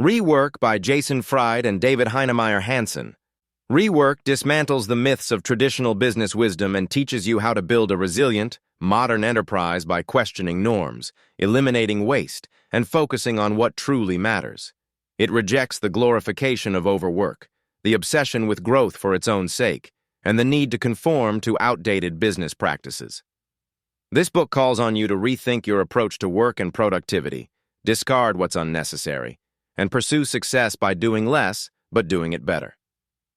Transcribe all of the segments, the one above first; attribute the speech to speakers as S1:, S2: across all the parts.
S1: Rework by Jason Fried and David Heinemeier Hansson. Rework dismantles the myths of traditional business wisdom and teaches you how to build a resilient, modern enterprise by questioning norms, eliminating waste, and focusing on what truly matters. It rejects the glorification of overwork, the obsession with growth for its own sake, and the need to conform to outdated business practices. This book calls on you to rethink your approach to work and productivity, discard what's unnecessary, and pursue success by doing less, but doing it better.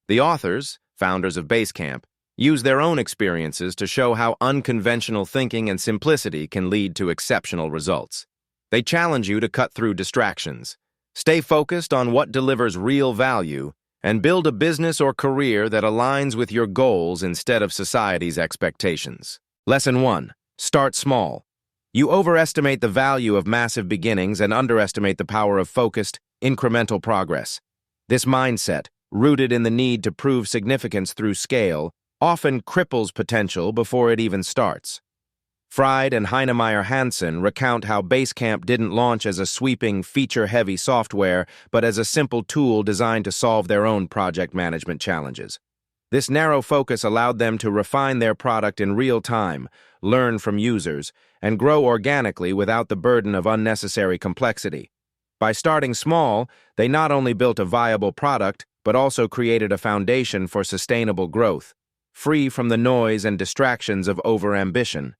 S1: The authors, founders of Basecamp, use their own experiences to show how unconventional thinking and simplicity can lead to exceptional results. They challenge you to cut through distractions, stay focused on what delivers real value, and build a business or career that aligns with your goals instead of society's expectations. Lesson 1. Start small. You overestimate the value of massive beginnings and underestimate the power of focused, incremental progress. This mindset, rooted in the need to prove significance through scale, often cripples potential before it even starts. Fried and Heinemeier Hansson recount how Basecamp didn't launch as a sweeping, feature-heavy software, but as a simple tool designed to solve their own project management challenges. This narrow focus allowed them to refine their product in real time, learn from users, and grow organically without the burden of unnecessary complexity. By starting small, they not only built a viable product, but also created a foundation for sustainable growth, free from the noise and distractions of overambition.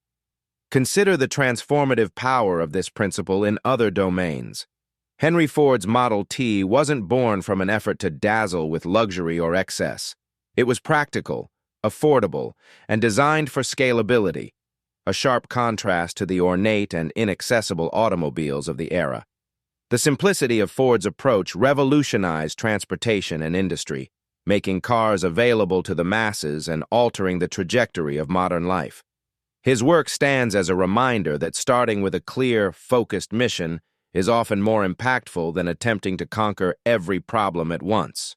S1: Consider the transformative power of this principle in other domains. Henry Ford's Model T wasn't born from an effort to dazzle with luxury or excess. It was practical, affordable, and designed for scalability, a sharp contrast to the ornate and inaccessible automobiles of the era. The simplicity of Ford's approach revolutionized transportation and industry, making cars available to the masses and altering the trajectory of modern life. His work stands as a reminder that starting with a clear, focused mission is often more impactful than attempting to conquer every problem at once.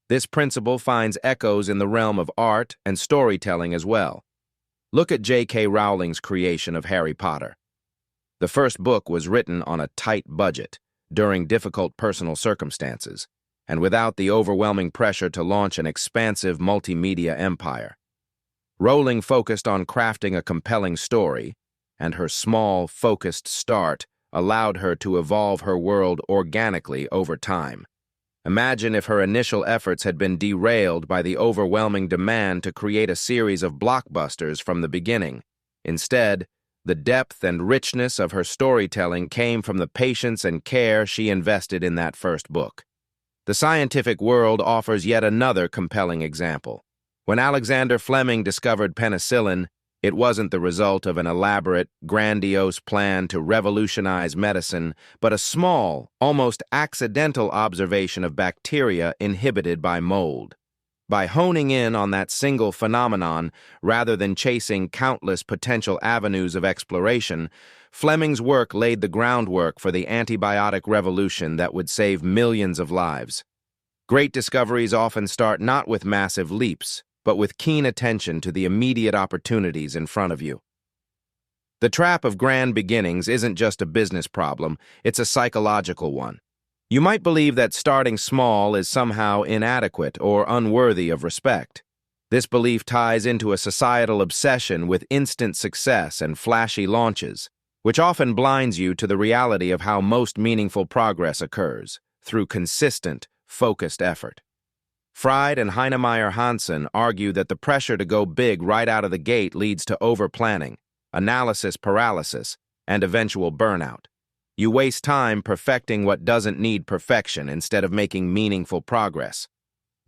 S1: This principle finds echoes in the realm of art and storytelling as well. Look at J.K. Rowling's creation of Harry Potter. The first book was written on a tight budget, during difficult personal circumstances, and without the overwhelming pressure to launch an expansive multimedia empire. Rowling focused on crafting a compelling story, and her small, focused start allowed her to evolve her world organically over time. Imagine if her initial efforts had been derailed by the overwhelming demand to create a series of blockbusters from the beginning. Instead, the depth and richness of her storytelling came from the patience and care she invested in that first book. The scientific world offers yet another compelling example. When Alexander Fleming discovered penicillin, it wasn't the result of an elaborate, grandiose plan to revolutionize medicine, but a small, almost accidental observation of bacteria inhibited by mold. By honing in on that single phenomenon, rather than chasing countless potential avenues of exploration, Fleming's work laid the groundwork for the antibiotic revolution that would save millions of lives. Great discoveries often start not with massive leaps, but with keen attention to the immediate opportunities in front of you. The trap of grand beginnings isn't just a business problem, it's a psychological one. You might believe that starting small is somehow inadequate or unworthy of respect. This belief ties into a societal obsession with instant success and flashy launches, which often blinds you to the reality of how most meaningful progress occurs, through consistent, focused effort. Fried and Heinemeier Hansson argue that the pressure to go big right out of the gate leads to over-planning, analysis paralysis, and eventual burnout. You waste time perfecting what doesn't need perfection instead of making meaningful progress.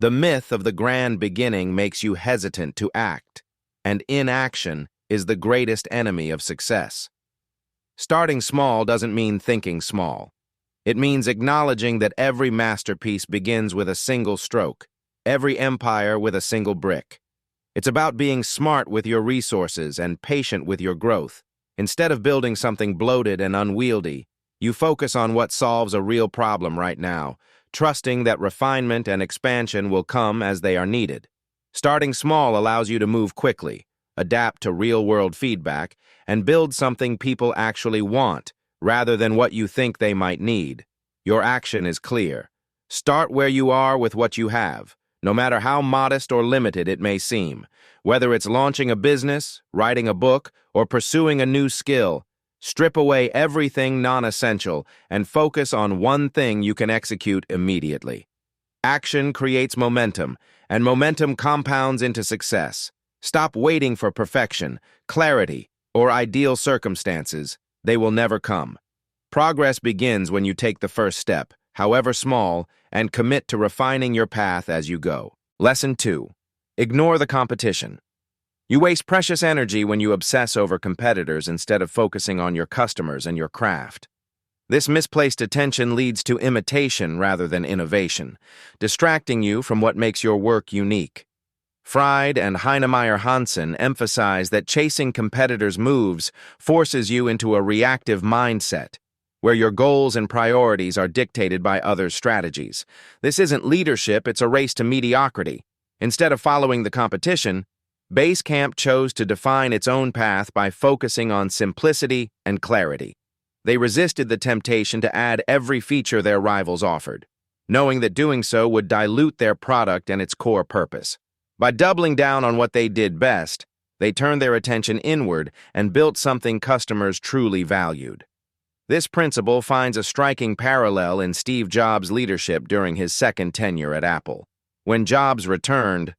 S1: The myth of the grand beginning makes you hesitant to act, and inaction is the greatest enemy of success. Starting small doesn't mean thinking small. It means acknowledging that every masterpiece begins with a single stroke, every empire with a single brick. It's about being smart with your resources and patient with your growth. Instead of building something bloated and unwieldy, you focus on what solves a real problem right now, trusting that refinement and expansion will come as they are needed. Starting small allows you to move quickly, adapt to real-world feedback, and build something people actually want, rather than what you think they might need. Your action is clear. Start where you are with what you have, no matter how modest or limited it may seem. Whether it's launching a business, writing a book, or pursuing a new skill, strip away everything non-essential and focus on one thing you can execute immediately. Action creates momentum, and momentum compounds into success. Stop waiting for perfection, clarity, or ideal circumstances. They will never come. Progress begins when you take the first step, however small, and commit to refining your path as you go. Lesson 2. Ignore the competition. You waste precious energy when you obsess over competitors instead of focusing on your customers and your craft. This misplaced attention leads to imitation rather than innovation, distracting you from what makes your work unique. Fried and Heinemeier Hansson emphasize that chasing competitors' moves forces you into a reactive mindset, where your goals and priorities are dictated by others' strategies. This isn't leadership, it's a race to mediocrity. Instead of following the competition, Basecamp chose to define its own path by focusing on simplicity and clarity. They resisted the temptation to add every feature their rivals offered, knowing that doing so would dilute their product and its core purpose. By doubling down on what they did best, they turned their attention inward and built something customers truly valued. This principle finds a striking parallel in Steve Jobs' leadership during his second tenure at Apple. When Jobs returned,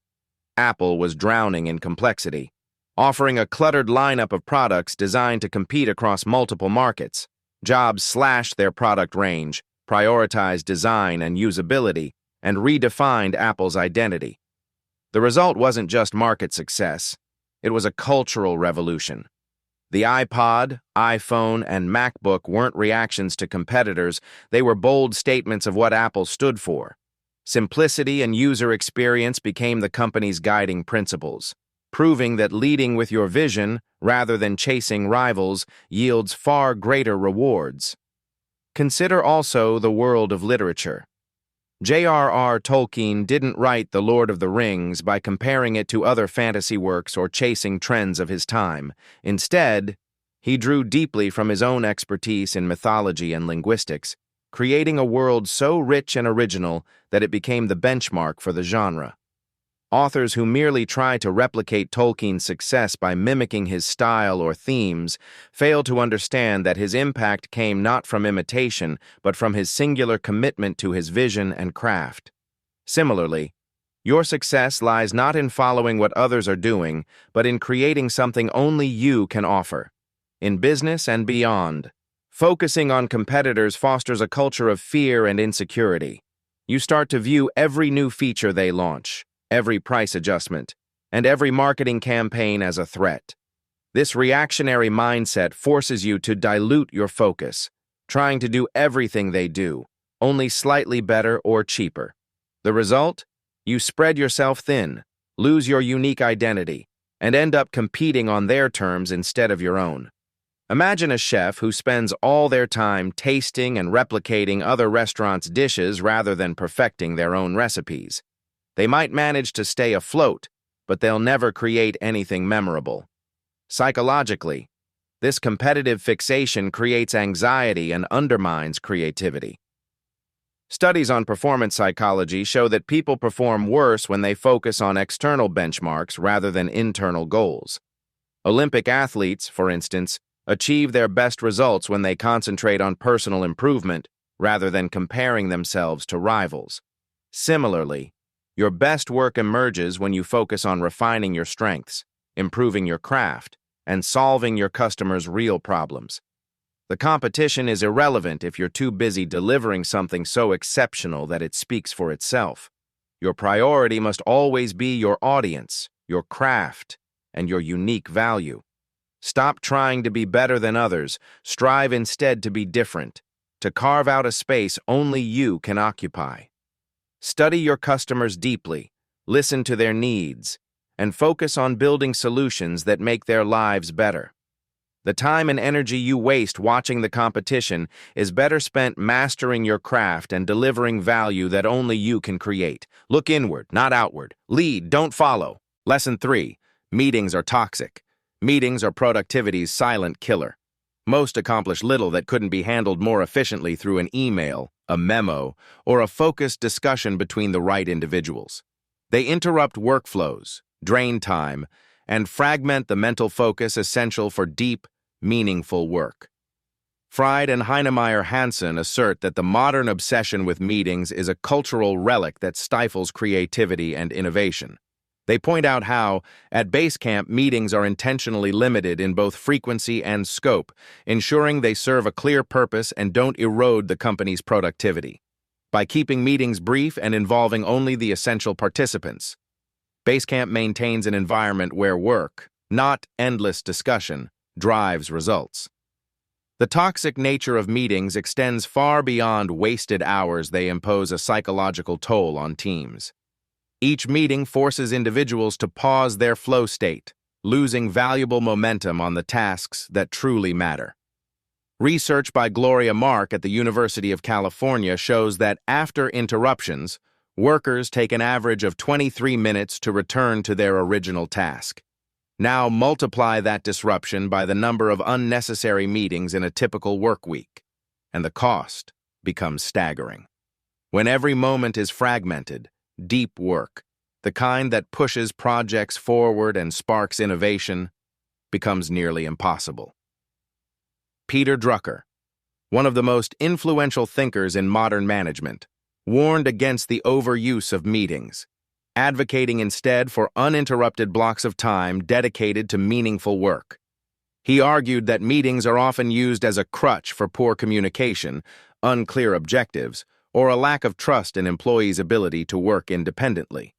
S1: Apple was drowning in complexity, offering a cluttered lineup of products designed to compete across multiple markets. Jobs slashed their product range, prioritized design and usability, and redefined Apple's identity. The result wasn't just market success, it was a cultural revolution. The iPod, iPhone, and MacBook weren't reactions to competitors, they were bold statements of what Apple stood for. Simplicity and user experience became the company's guiding principles, proving that leading with your vision, rather than chasing rivals, yields far greater rewards. Consider also the world of literature. J.R.R. Tolkien didn't write The Lord of the Rings by comparing it to other fantasy works or chasing trends of his time. Instead, he drew deeply from his own expertise in mythology and linguistics, creating a world so rich and original that it became the benchmark for the genre. Authors who merely try to replicate Tolkien's success by mimicking his style or themes fail to understand that his impact came not from imitation, but from his singular commitment to his vision and craft. Similarly, your success lies not in following what others are doing, but in creating something only you can offer. In business and beyond, focusing on competitors fosters a culture of fear and insecurity. You start to view every new feature they launch, every price adjustment, and every marketing campaign as a threat. This reactionary mindset forces you to dilute your focus, trying to do everything they do, only slightly better or cheaper. The result? You spread yourself thin, lose your unique identity, and end up competing on their terms instead of your own. Imagine a chef who spends all their time tasting and replicating other restaurants' dishes rather than perfecting their own recipes. They might manage to stay afloat, but they'll never create anything memorable. Psychologically, this competitive fixation creates anxiety and undermines creativity. Studies on performance psychology show that people perform worse when they focus on external benchmarks rather than internal goals. Olympic athletes, for instance, achieve their best results when they concentrate on personal improvement rather than comparing themselves to rivals. Similarly, your best work emerges when you focus on refining your strengths, improving your craft, and solving your customers' real problems. The competition is irrelevant if you're too busy delivering something so exceptional that it speaks for itself. Your priority must always be your audience, your craft, and your unique value. Stop trying to be better than others. Strive instead to be different, to carve out a space only you can occupy. Study your customers deeply, listen to their needs, and focus on building solutions that make their lives better. The time and energy you waste watching the competition is better spent mastering your craft and delivering value that only you can create. Look inward, not outward. Lead, don't follow. Lesson 3. Meetings are toxic. Meetings are productivity's silent killer. Most accomplish little that couldn't be handled more efficiently through an email, a memo, or a focused discussion between the right individuals. They interrupt workflows, drain time, and fragment the mental focus essential for deep, meaningful work. Fried and Heinemeier Hansson assert that the modern obsession with meetings is a cultural relic that stifles creativity and innovation. They point out how, at Basecamp, meetings are intentionally limited in both frequency and scope, ensuring they serve a clear purpose and don't erode the company's productivity. By keeping meetings brief and involving only the essential participants, Basecamp maintains an environment where work, not endless discussion, drives results. The toxic nature of meetings extends far beyond wasted hours. They impose a psychological toll on teams. Each meeting forces individuals to pause their flow state, losing valuable momentum on the tasks that truly matter. Research by Gloria Mark at the University of California shows that after interruptions, workers take an average of 23 minutes to return to their original task. Now multiply that disruption by the number of unnecessary meetings in a typical work week, and the cost becomes staggering. When every moment is fragmented, deep work, the kind that pushes projects forward and sparks innovation, becomes nearly impossible. Peter Drucker, one of the most influential thinkers in modern management, warned against the overuse of meetings, advocating instead for uninterrupted blocks of time dedicated to meaningful work. He argued that meetings are often used as a crutch for poor communication, unclear objectives, or a lack of trust in employees' ability to work independently.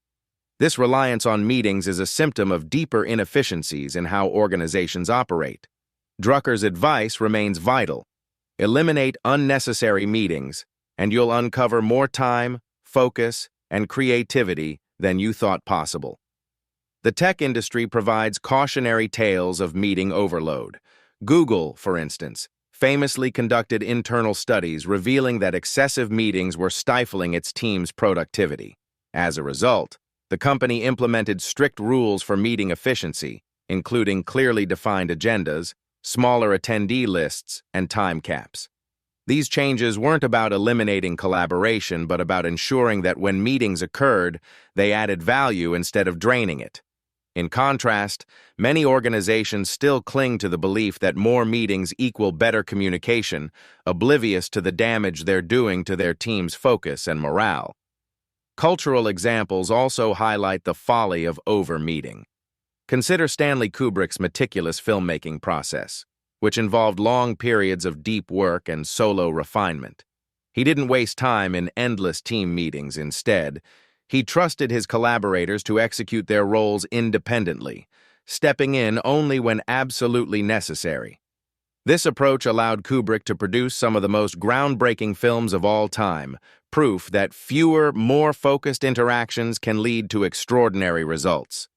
S1: This reliance on meetings is a symptom of deeper inefficiencies in how organizations operate. Drucker's advice remains vital. Eliminate unnecessary meetings, and you'll uncover more time, focus, and creativity than you thought possible. The tech industry provides cautionary tales of meeting overload. Google, for instance, famously conducted internal studies revealing that excessive meetings were stifling its team's productivity. As a result, the company implemented strict rules for meeting efficiency, including clearly defined agendas, smaller attendee lists, and time caps. These changes weren't about eliminating collaboration, but about ensuring that when meetings occurred, they added value instead of draining it. In contrast, many organizations still cling to the belief that more meetings equal better communication, oblivious to the damage they're doing to their team's focus and morale. Cultural examples also highlight the folly of over-meeting. Consider Stanley Kubrick's meticulous filmmaking process, which involved long periods of deep work and solo refinement. He didn't waste time in endless team meetings. Instead, he trusted his collaborators to execute their roles independently, stepping in only when absolutely necessary. This approach allowed Kubrick to produce some of the most groundbreaking films of all time, proof that fewer, more focused interactions can lead to extraordinary results.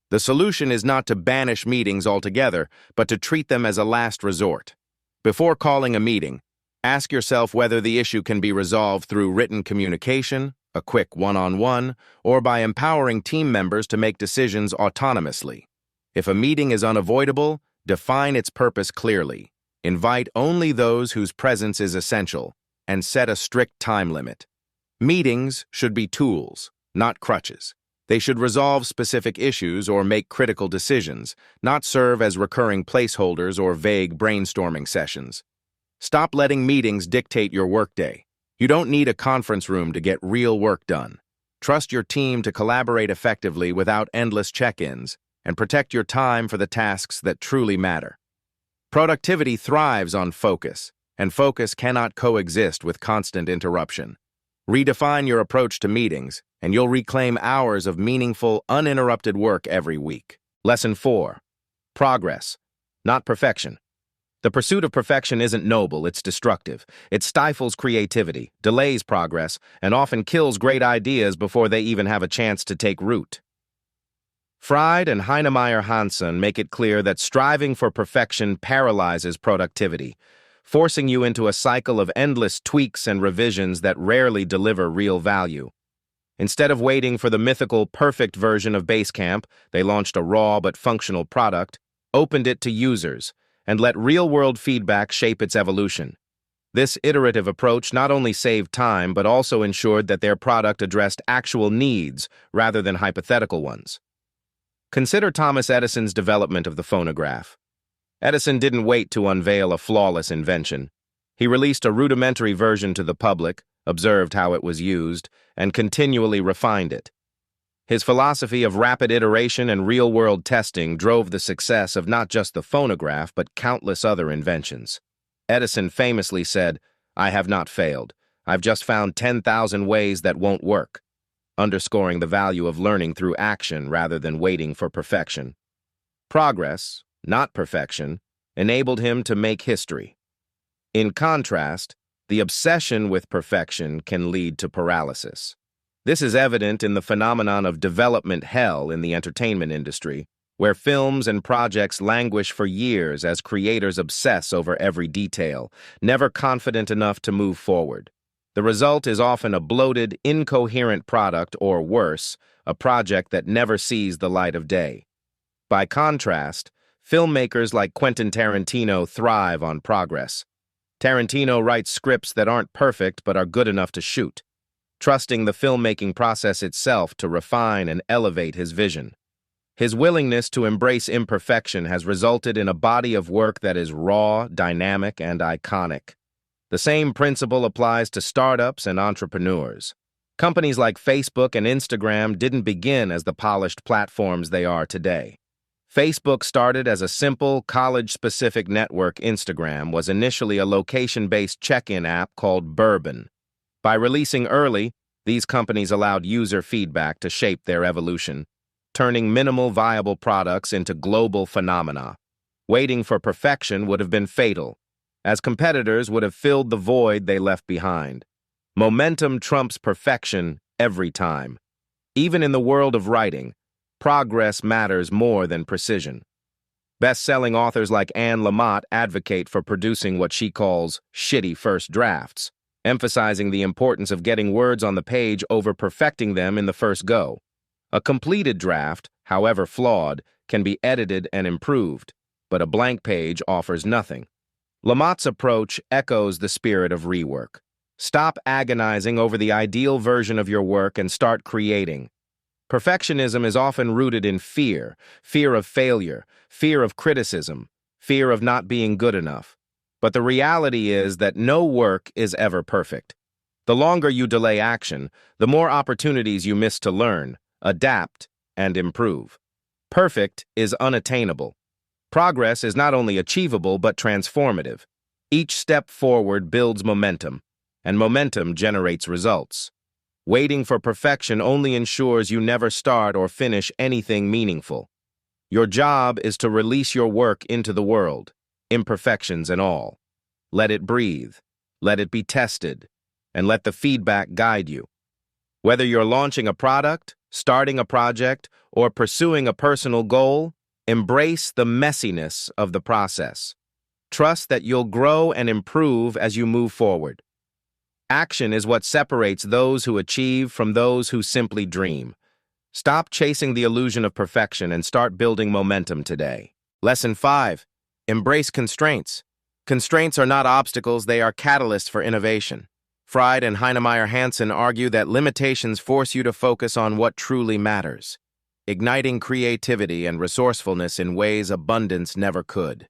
S1: The solution is not to banish meetings altogether, but to treat them as a last resort. Before calling a meeting, ask yourself whether the issue can be resolved through written communication, a quick one-on-one, or by empowering team members to make decisions autonomously. If a meeting is unavoidable, define its purpose clearly. Invite only those whose presence is essential, and set a strict time limit. Meetings should be tools, not crutches. They should resolve specific issues or make critical decisions, not serve as recurring placeholders or vague brainstorming sessions. Stop letting meetings dictate your workday. You don't need a conference room to get real work done. Trust your team to collaborate effectively without endless check-ins, and protect your time for the tasks that truly matter. Productivity thrives on focus, and focus cannot coexist with constant interruption. Redefine your approach to meetings, and you'll reclaim hours of meaningful, uninterrupted work every week. Lesson 4. Progress, not perfection. The pursuit of perfection isn't noble, it's destructive. It stifles creativity, delays progress, and often kills great ideas before they even have a chance to take root. Fried and Heinemeier Hansson make it clear that striving for perfection paralyzes productivity, forcing you into a cycle of endless tweaks and revisions that rarely deliver real value. Instead of waiting for the mythical perfect version of Basecamp, they launched a raw but functional product, opened it to users, and let real-world feedback shape its evolution. This iterative approach not only saved time but also ensured that their product addressed actual needs rather than hypothetical ones. Consider Thomas Edison's development of the phonograph. Edison didn't wait to unveil a flawless invention. He released a rudimentary version to the public, observed how it was used, and continually refined it. His philosophy of rapid iteration and real-world testing drove the success of not just the phonograph but countless other inventions. Edison famously said, "I have not failed. I've just found 10,000 ways that won't work," underscoring the value of learning through action rather than waiting for perfection. Progress, not perfection, enabled him to make history. In contrast, the obsession with perfection can lead to paralysis. This is evident in the phenomenon of development hell in the entertainment industry, where films and projects languish for years as creators obsess over every detail, never confident enough to move forward. The result is often a bloated, incoherent product, or worse, a project that never sees the light of day. By contrast, filmmakers like Quentin Tarantino thrive on progress. Tarantino writes scripts that aren't perfect but are good enough to shoot, trusting the filmmaking process itself to refine and elevate his vision. His willingness to embrace imperfection has resulted in a body of work that is raw, dynamic, and iconic. The same principle applies to startups and entrepreneurs. Companies like Facebook and Instagram didn't begin as the polished platforms they are today. Facebook started as a simple, college-specific network. Instagram was initially a location-based check-in app called Bourbon. By releasing early, these companies allowed user feedback to shape their evolution, turning minimal viable products into global phenomena. Waiting for perfection would have been fatal, as competitors would have filled the void they left behind. Momentum trumps perfection every time. Even in the world of writing, progress matters more than precision. Best-selling authors like Anne Lamott advocate for producing what she calls shitty first drafts, emphasizing the importance of getting words on the page over perfecting them in the first go. A completed draft, however flawed, can be edited and improved, but a blank page offers nothing. Lamott's approach echoes the spirit of Rework. Stop agonizing over the ideal version of your work and start creating. Perfectionism is often rooted in fear of failure, fear of criticism, fear of not being good enough. But the reality is that no work is ever perfect. The longer you delay action, the more opportunities you miss to learn, adapt, and improve. Perfect is unattainable. Progress is not only achievable but transformative. Each step forward builds momentum, and momentum generates results. Waiting for perfection only ensures you never start or finish anything meaningful. Your job is to release your work into the world, imperfections and all. Let it breathe, let it be tested, and let the feedback guide you. Whether you're launching a product, starting a project, or pursuing a personal goal, embrace the messiness of the process. Trust that you'll grow and improve as you move forward. Action is what separates those who achieve from those who simply dream. Stop chasing the illusion of perfection and start building momentum today. Lesson 5. Embrace constraints. Constraints are not obstacles, they are catalysts for innovation. Fried and Heinemeier Hansson argue that limitations force you to focus on what truly matters, igniting creativity and resourcefulness in ways abundance never could.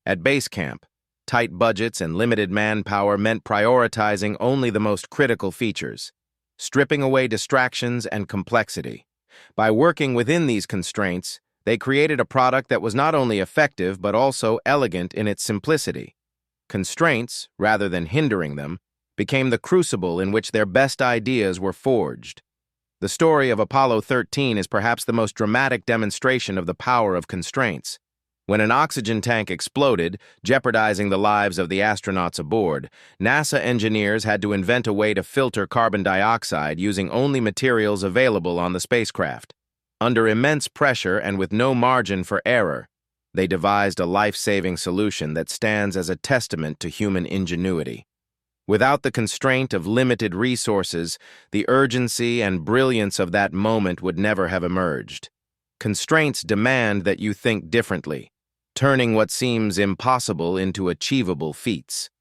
S1: At Basecamp, tight budgets and limited manpower meant prioritizing only the most critical features, stripping away distractions and complexity. By working within these constraints, they created a product that was not only effective but also elegant in its simplicity. Constraints, rather than hindering them, became the crucible in which their best ideas were forged. The story of Apollo 13 is perhaps the most dramatic demonstration of the power of constraints. When an oxygen tank exploded, jeopardizing the lives of the astronauts aboard, NASA engineers had to invent a way to filter carbon dioxide using only materials available on the spacecraft. Under immense pressure and with no margin for error, they devised a life-saving solution that stands as a testament to human ingenuity. Without the constraint of limited resources, the urgency and brilliance of that moment would never have emerged. Constraints demand that you think differently, turning what seems impossible into achievable feats.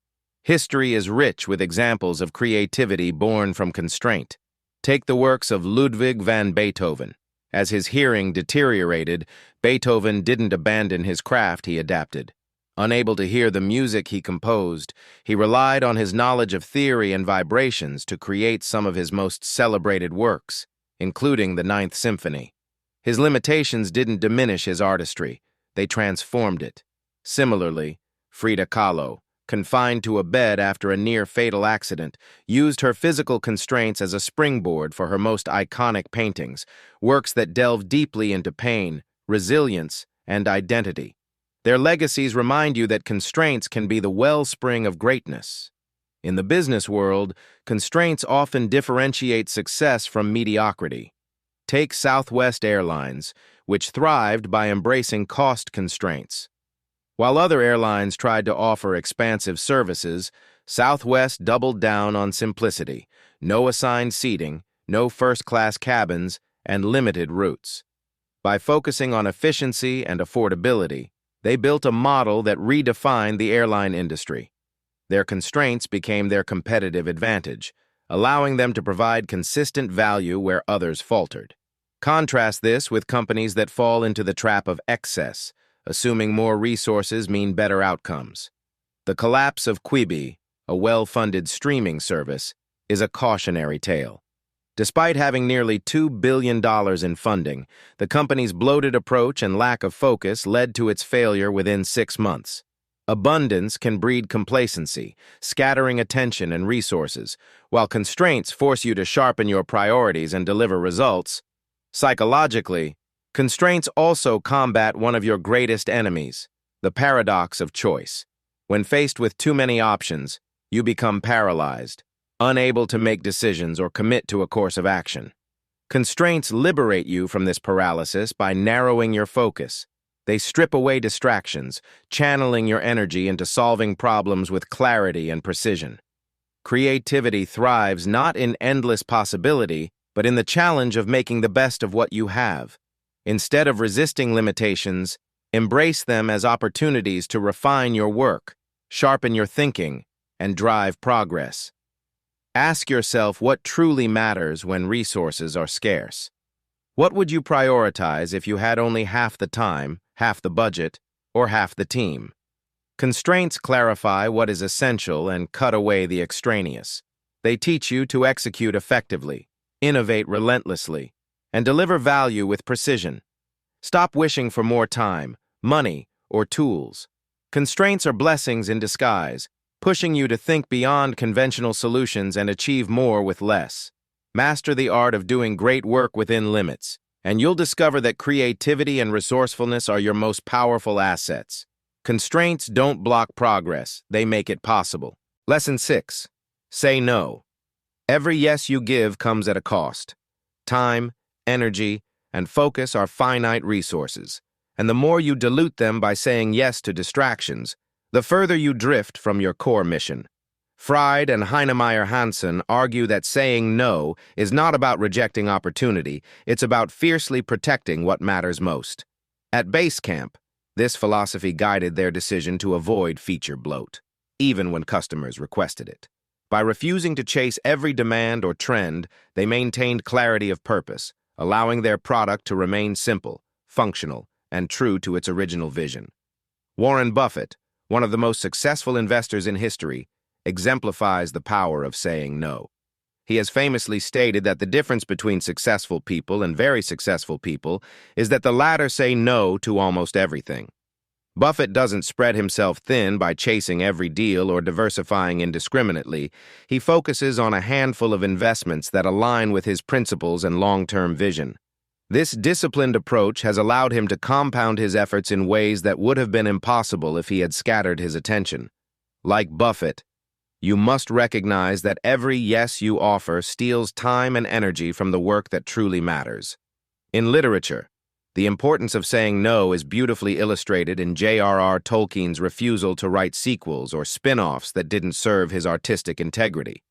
S1: History is rich with examples of creativity born from constraint. Take the works of Ludwig van Beethoven. As his hearing deteriorated, Beethoven didn't abandon his craft, he adapted. Unable to hear the music he composed, he relied on his knowledge of theory and vibrations to create some of his most celebrated works, including the Ninth Symphony. His limitations didn't diminish his artistry, they transformed it. Similarly, Frida Kahlo, confined to a bed after a near-fatal accident, used her physical constraints as a springboard for her most iconic paintings, works that delve deeply into pain, resilience, and identity. Their legacies remind you that constraints can be the wellspring of greatness. In the business world, constraints often differentiate success from mediocrity. Take Southwest Airlines, which thrived by embracing cost constraints. While other airlines tried to offer expansive services, Southwest doubled down on simplicity: no assigned seating, no first-class cabins, and limited routes. By focusing on efficiency and affordability, they built a model that redefined the airline industry. Their constraints became their competitive advantage, allowing them to provide consistent value where others faltered. Contrast this with companies that fall into the trap of excess, assuming more resources mean better outcomes. The collapse of Quibi, a well-funded streaming service, is a cautionary tale. Despite having nearly $2 billion in funding, the company's bloated approach and lack of focus led to its failure within 6 months. Abundance can breed complacency, scattering attention and resources, while constraints force you to sharpen your priorities and deliver results. Psychologically, constraints also combat one of your greatest enemies, the paradox of choice. When faced with too many options, you become paralyzed, unable to make decisions or commit to a course of action. Constraints liberate you from this paralysis by narrowing your focus. They strip away distractions, channeling your energy into solving problems with clarity and precision. Creativity thrives not in endless possibility, but in the challenge of making the best of what you have. Instead of resisting limitations, embrace them as opportunities to refine your work, sharpen your thinking, and drive progress. Ask yourself what truly matters when resources are scarce. What would you prioritize if you had only half the time, half the budget, or half the team? Constraints clarify what is essential and cut away the extraneous. They teach you to execute effectively, innovate relentlessly, and deliver value with precision. Stop wishing for more time, money, or tools. Constraints are blessings in disguise, pushing you to think beyond conventional solutions and achieve more with less. Master the art of doing great work within limits, and you'll discover that creativity and resourcefulness are your most powerful assets. Constraints don't block progress, they make it possible. Lesson 6. Say no. Every yes you give comes at a cost. Time, energy, and focus are finite resources, and the more you dilute them by saying yes to distractions, the further you drift from your core mission. Fried and Heinemeier Hansson argue that saying no is not about rejecting opportunity, it's about fiercely protecting what matters most. At base camp, this philosophy guided their decision to avoid feature bloat, even when customers requested it. By refusing to chase every demand or trend, they maintained clarity of purpose, allowing their product to remain simple, functional, and true to its original vision. Warren Buffett, one of the most successful investors in history, exemplifies the power of saying no. He has famously stated that the difference between successful people and very successful people is that the latter say no to almost everything. Buffett doesn't spread himself thin by chasing every deal or diversifying indiscriminately. He focuses on a handful of investments that align with his principles and long-term vision. This disciplined approach has allowed him to compound his efforts in ways that would have been impossible if he had scattered his attention. Like Buffett, you must recognize that every yes you offer steals time and energy from the work that truly matters. In literature, the importance of saying no is beautifully illustrated in J.R.R. Tolkien's refusal to write sequels or spin-offs that didn't serve his artistic integrity.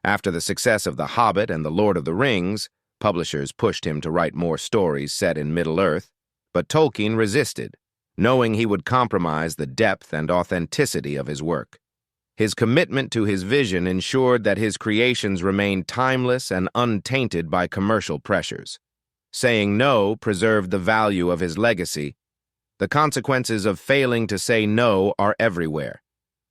S1: After the success of The Hobbit and The Lord of the Rings, publishers pushed him to write more stories set in Middle-earth, but Tolkien resisted, knowing he would compromise the depth and authenticity of his work. His commitment to his vision ensured that his creations remained timeless and untainted by commercial pressures. Saying no preserved the value of his legacy. The consequences of failing to say no are everywhere.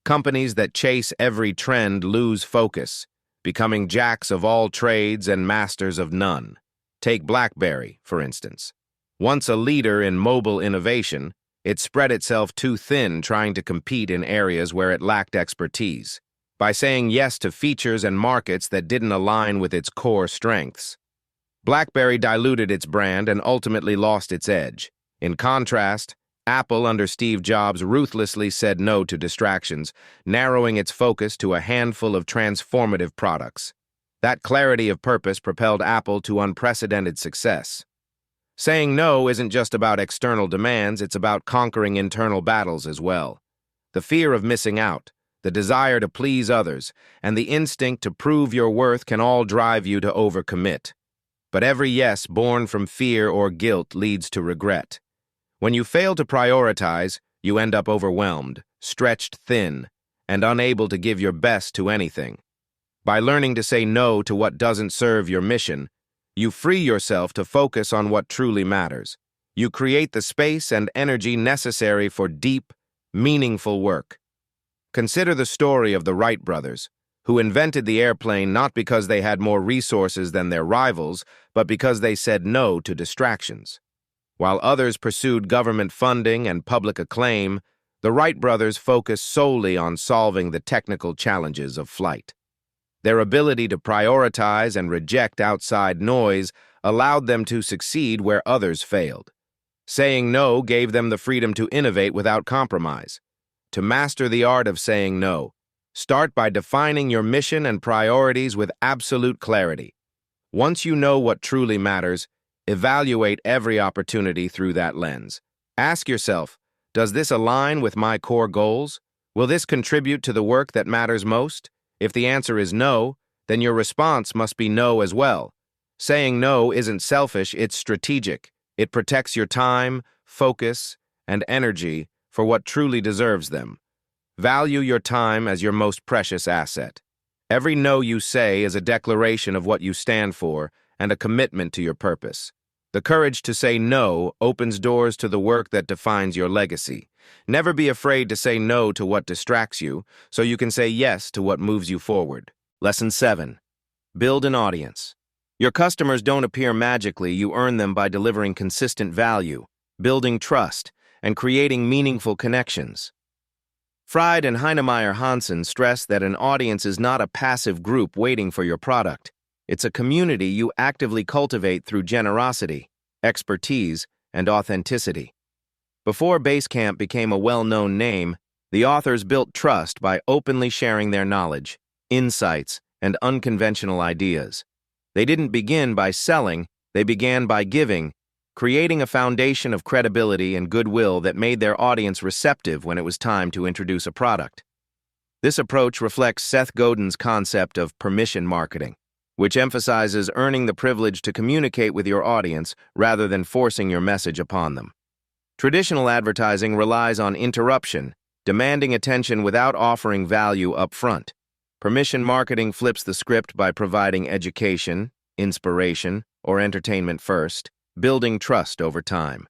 S1: Companies that chase every trend lose focus, becoming jacks of all trades and masters of none. Take BlackBerry, for instance. Once a leader in mobile innovation, it spread itself too thin trying to compete in areas where it lacked expertise, by saying yes to features and markets that didn't align with its core strengths. BlackBerry diluted its brand and ultimately lost its edge. In contrast, Apple under Steve Jobs ruthlessly said no to distractions, narrowing its focus to a handful of transformative products. That clarity of purpose propelled Apple to unprecedented success. Saying no isn't just about external demands, it's about conquering internal battles as well. The fear of missing out, the desire to please others, and the instinct to prove your worth can all drive you to overcommit. But every yes born from fear or guilt leads to regret. When you fail to prioritize, you end up overwhelmed, stretched thin, and unable to give your best to anything. By learning to say no to what doesn't serve your mission, you free yourself to focus on what truly matters. You create the space and energy necessary for deep, meaningful work. Consider the story of the Wright brothers, who invented the airplane not because they had more resources than their rivals, but because they said no to distractions. While others pursued government funding and public acclaim, the Wright brothers focused solely on solving the technical challenges of flight. Their ability to prioritize and reject outside noise allowed them to succeed where others failed. Saying no gave them the freedom to innovate without compromise. To master the art of saying no, start by defining your mission and priorities with absolute clarity. Once you know what truly matters, evaluate every opportunity through that lens. Ask yourself, does this align with my core goals? Will this contribute to the work that matters most? If the answer is no, then your response must be no as well. Saying no isn't selfish, it's strategic. It protects your time, focus, and energy for what truly deserves them. Value your time as your most precious asset. Every no you say is a declaration of what you stand for and a commitment to your purpose. The courage to say no opens doors to the work that defines your legacy. Never be afraid to say no to what distracts you, so you can say yes to what moves you forward. Lesson 7. Build an audience. Your customers don't appear magically, you earn them by delivering consistent value, building trust, and creating meaningful connections. Fried and Heinemeier Hansson stress that an audience is not a passive group waiting for your product. It's a community you actively cultivate through generosity, expertise, and authenticity. Before Basecamp became a well-known name, the authors built trust by openly sharing their knowledge, insights, and unconventional ideas. They didn't begin by selling, they began by giving, creating a foundation of credibility and goodwill that made their audience receptive when it was time to introduce a product. This approach reflects Seth Godin's concept of permission marketing, which emphasizes earning the privilege to communicate with your audience rather than forcing your message upon them. Traditional advertising relies on interruption, demanding attention without offering value up front. Permission marketing flips the script by providing education, inspiration, or entertainment first, building trust over time.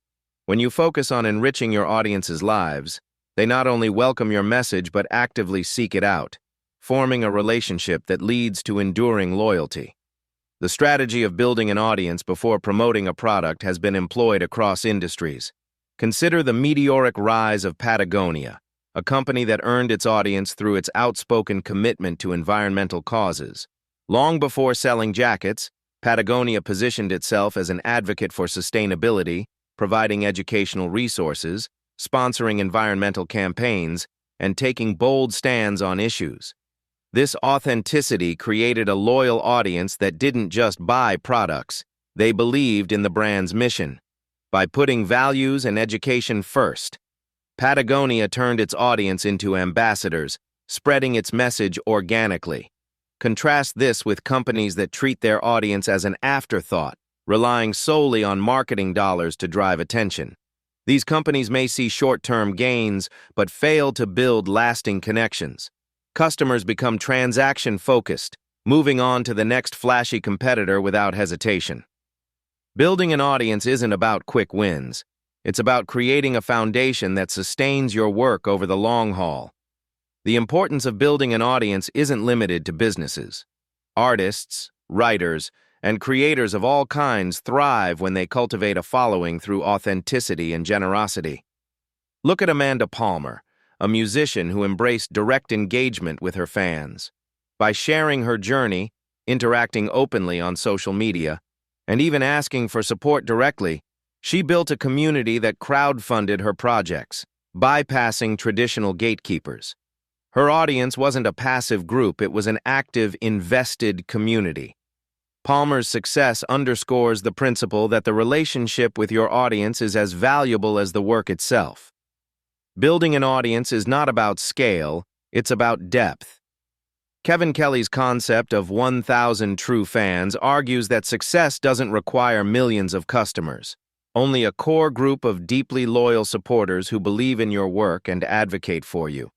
S1: When you focus on enriching your audience's lives, they not only welcome your message but actively seek it out, forming a relationship that leads to enduring loyalty. The strategy of building an audience before promoting a product has been employed across industries. Consider the meteoric rise of Patagonia, a company that earned its audience through its outspoken commitment to environmental causes. Long before selling jackets, Patagonia positioned itself as an advocate for sustainability, providing educational resources, sponsoring environmental campaigns, and taking bold stands on issues. This authenticity created a loyal audience that didn't just buy products, they believed in the brand's mission. By putting values and education first, Patagonia turned its audience into ambassadors, spreading its message organically. Contrast this with companies that treat their audience as an afterthought, relying solely on marketing dollars to drive attention. These companies may see short-term gains, but fail to build lasting connections. Customers become transaction-focused, moving on to the next flashy competitor without hesitation. Building an audience isn't about quick wins. It's about creating a foundation that sustains your work over the long haul. The importance of building an audience isn't limited to businesses. Artists, writers, and creators of all kinds thrive when they cultivate a following through authenticity and generosity. Look at Amanda Palmer, a musician who embraced direct engagement with her fans. By sharing her journey, interacting openly on social media, and even asking for support directly, she built a community that crowdfunded her projects, bypassing traditional gatekeepers. Her audience wasn't a passive group, it was an active, invested community. Palmer's success underscores the principle that the relationship with your audience is as valuable as the work itself. Building an audience is not about scale, it's about depth. Kevin Kelly's concept of 1,000 true fans argues that success doesn't require millions of customers, only a core group of deeply loyal supporters who believe in your work and advocate for you.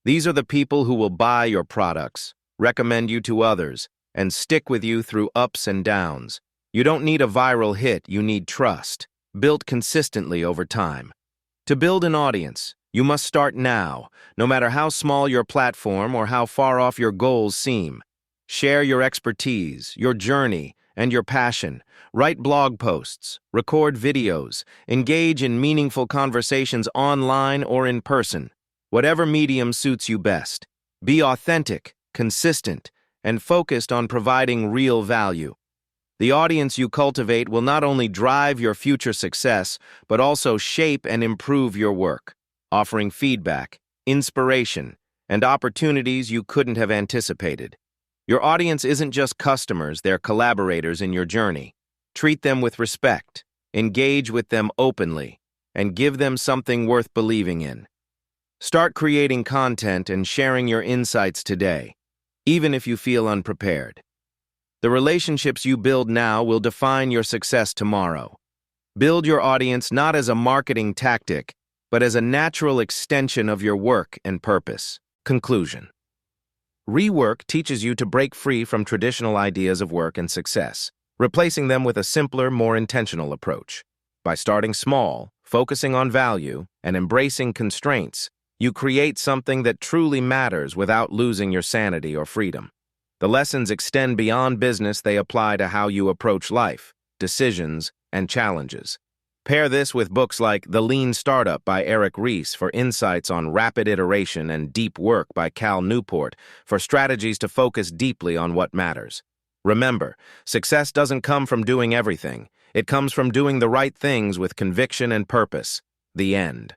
S1: These are the people who will buy your products, recommend you to others, and stick with you through ups and downs. You don't need a viral hit, you need trust, built consistently over time. To build an audience, you must start now, no matter how small your platform or how far off your goals seem. Share your expertise, your journey, and your passion. Write blog posts, record videos, engage in meaningful conversations online or in person. Whatever medium suits you best. Be authentic, consistent, and focused on providing real value. The audience you cultivate will not only drive your future success, but also shape and improve your work, offering feedback, inspiration, and opportunities you couldn't have anticipated. Your audience isn't just customers, they're collaborators in your journey. Treat them with respect, engage with them openly, and give them something worth believing in. Start creating content and sharing your insights today, even if you feel unprepared. The relationships you build now will define your success tomorrow. Build your audience not as a marketing tactic, but as a natural extension of your work and purpose. Conclusion. Rework teaches you to break free from traditional ideas of work and success, replacing them with a simpler, more intentional approach. By starting small, focusing on value, and embracing constraints, you create something that truly matters without losing your sanity or freedom. The lessons extend beyond business, they apply to how you approach life, decisions, and challenges. Pair this with books like The Lean Startup by Eric Ries for insights on rapid iteration and Deep Work by Cal Newport for strategies to focus deeply on what matters. Remember, success doesn't come from doing everything. It comes from doing the right things with conviction and purpose. The end.